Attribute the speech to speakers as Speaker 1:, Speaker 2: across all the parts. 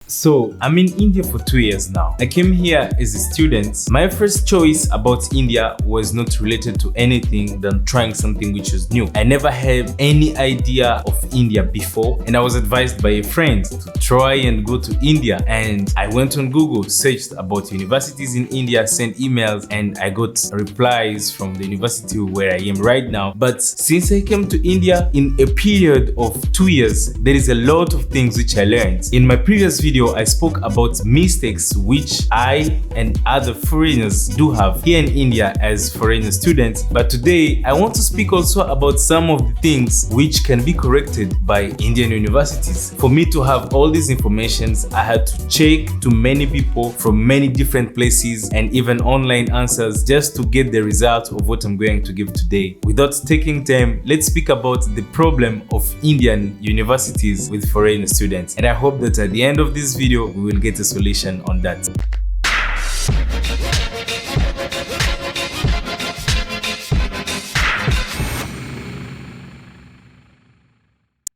Speaker 1: So I'm in India for 2 years now. I came here as a student. My first choice about India was not related to anything than trying something which was new. I never had any idea of India before, and I was advised by a friend to try and go to India. And I went on Google, searched about universities in India, sent emails, and I got replies from the university where I am right now. But since I came to India in a period of 2 years, there is a lot of things which I learned. In my previous video, I spoke about mistakes which I and other foreigners do have here in India as foreign students. But today, I want to speak also about some of the things which can be corrected by Indian universities. For me to have all these informations, I had to check to many people from many different places and even online answers just to get the result of what I'm going to give today. Without taking time, let's speak about the problem of Indian universities with foreign students. And I hope that at the end of this video, we will get a solution on that.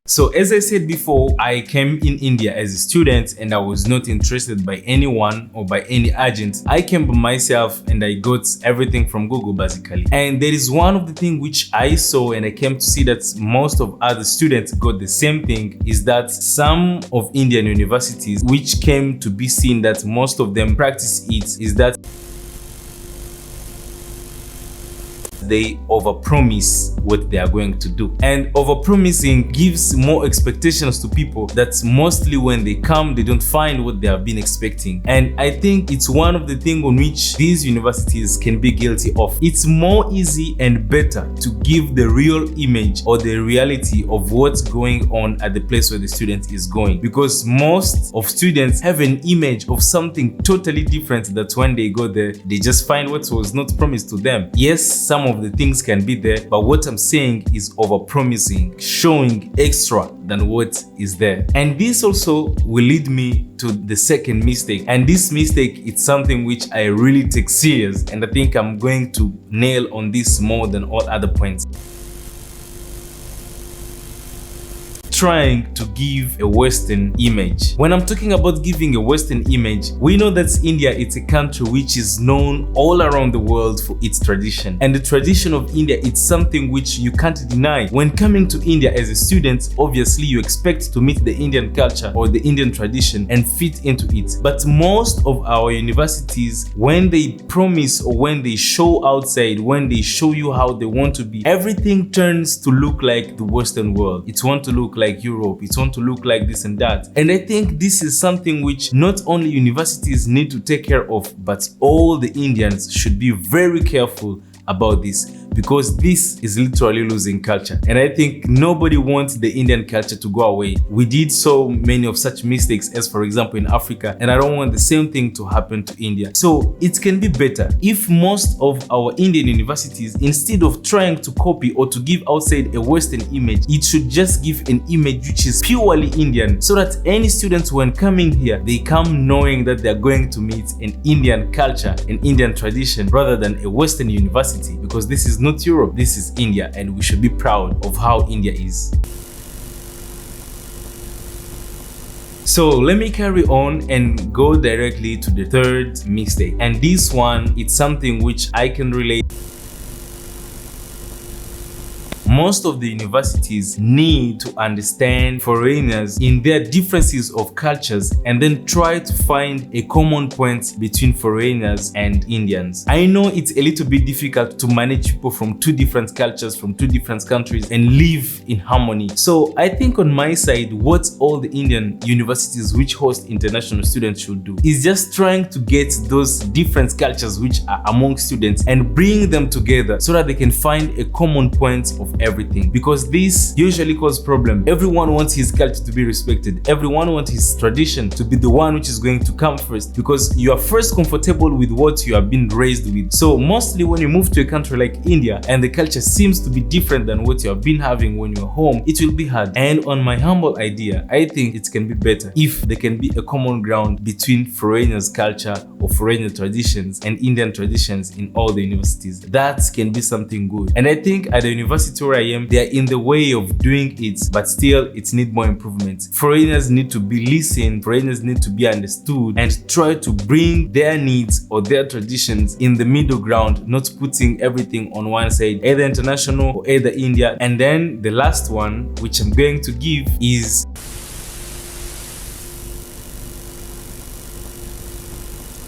Speaker 1: So as I said before, I came in India as a student and I was not interested by anyone or by any agent. I came by myself and I got everything from Google basically. And there is one of the things which I saw and I came to see that most of other students got the same thing, is that some of Indian universities which came to be seen that most of them practice it is that they overpromise what they are going to do, and overpromising gives more expectations to people that mostly when they come they don't find what they have been expecting. And I think it's one of the things on which these universities can be guilty of. It's more easy and better to give the real image or the reality of what's going on at the place where the student is going, because most of students have an image of something totally different that when they go there they just find what was not promised to them. Yes, some of the things can be there, but what I'm saying is overpromising, showing extra than what is there. And this also will lead me to the second mistake, and this mistake it's something which I really take serious, and I think I'm going to nail on this more than all other points. Trying to give a Western image. When I'm talking about giving a Western image, we know that India is a country which is known all around the world for its tradition. And the tradition of India, it's something which you can't deny. When coming to India as a student, obviously you expect to meet the Indian culture or the Indian tradition and fit into it. But most of our universities, when they promise or when they show outside, when they show you how they want to be, everything turns to look like the Western world. It wants to look like Europe, it's want to look like this and that. And I think this is something which not only universities need to take care of, but all the Indians should be very careful about this, because this is literally losing culture. And I think nobody wants the Indian culture to go away. We did so many of such mistakes as for example in Africa, and I don't want the same thing to happen to India. So it can be better if most of our Indian universities, instead of trying to copy or to give outside a Western image, it should just give an image which is purely Indian, so that any students when coming here, they come knowing that they're going to meet an Indian culture, an Indian tradition, rather than a Western university. Because this is not Europe, this is India, and we should be proud of how India is. So let me carry on and go directly to the third mistake. And this one, it's something which I can relate. Most of the universities need to understand foreigners in their differences of cultures and then try to find a common point between foreigners and Indians. I know it's a little bit difficult to manage people from two different cultures, from two different countries, and live in harmony. So I think on my side, what all the Indian universities which host international students should do is just trying to get those different cultures which are among students and bring them together so that they can find a common point of everything, because this usually causes problem. Everyone wants his culture to be respected. Everyone wants his tradition to be the one which is going to come first, because you are first comfortable with what you have been raised with. So mostly when you move to a country like India and the culture seems to be different than what you have been having when you're home, it will be hard. And on my humble idea, I think it can be better if there can be a common ground between foreigners' culture or foreigner traditions and Indian traditions in all the universities. That can be something good. And I think at the university where where I am, they are in the way of doing it, but still it needs more improvement. Foreigners need to be listened, foreigners need to be understood, and try to bring their needs or their traditions in the middle ground, not putting everything on one side, either international or either India. And then the last one, which I'm going to give, is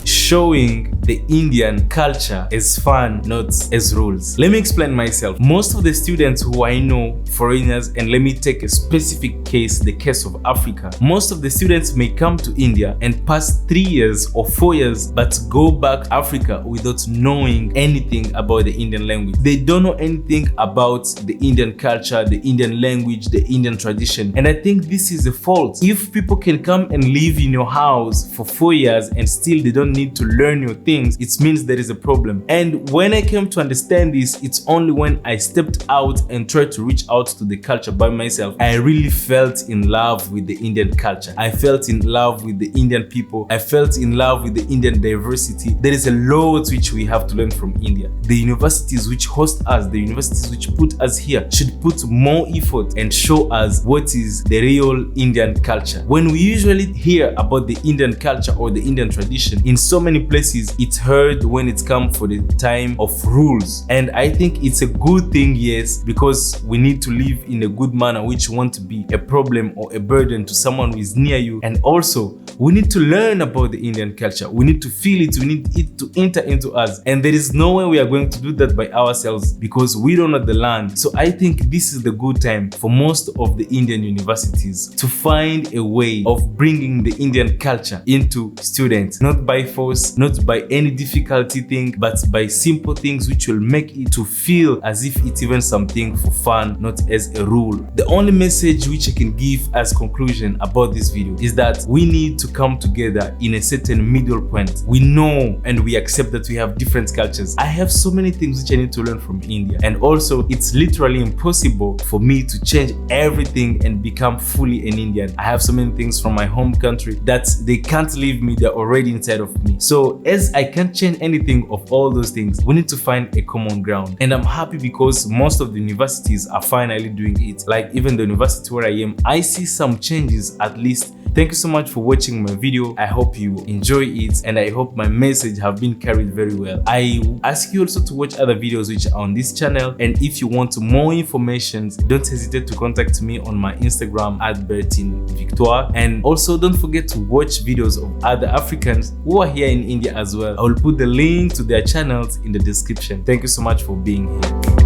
Speaker 1: showing the Indian culture as fun, not as rules. Let me explain myself. Most of the students who I know, foreigners, and let me take a specific case, the case of Africa. Most of the students may come to India and pass 3 years or 4 years, but go back to Africa without knowing anything about the Indian language. They don't know anything about the Indian culture, the Indian language, the Indian tradition. And I think this is a fault. If people can come and live in your house for 4 years and still they don't need to learn your things, it means there is a problem. And when I came to understand this, it's only when I stepped out and tried to reach out to the culture by myself, I really felt in love with the Indian culture. I felt in love with the Indian people. I felt in love with the Indian diversity. There is a lot which we have to learn from India. The universities which host us, the universities which put us here, should put more effort and show us what is the real Indian culture. When we usually hear about the Indian culture or the Indian tradition, in so many places it's heard when it's come for the time of rules. And I think it's a good thing, yes, because we need to live in a good manner, which won't be a problem or a burden to someone who is near you. And also, we need to learn about the Indian culture. We need to feel it. We need it to enter into us. And there is no way we are going to do that by ourselves because we don't know the land. So I think this is the good time for most of the Indian universities to find a way of bringing the Indian culture into students, not by force, not by any difficulty thing, but by simple things which will make it to feel as if it's even something for fun, not as a rule. The only message which I can give as conclusion about this video is that we need to come together in a certain middle point. We know and we accept that we have different cultures. I have so many things which I need to learn from India, and also it's literally impossible for me to change everything and become fully an Indian. I have so many things from my home country that they can't leave me, they're already inside of me. So as I can't change anything of all those things, we need to find a common ground. And I'm happy because most of the universities are finally doing it. Like even the university where I am, I see some changes at least. Thank you so much for watching my video. I hope you enjoy it and I hope my message have been carried very well. I ask you also to watch other videos which are on this channel, and if you want more information, don't hesitate to contact me on my Instagram at Bertin Victoire. And also don't forget to watch videos of other Africans who are here in India as well. I will put the link to their channels in the description. Thank you so much for being here.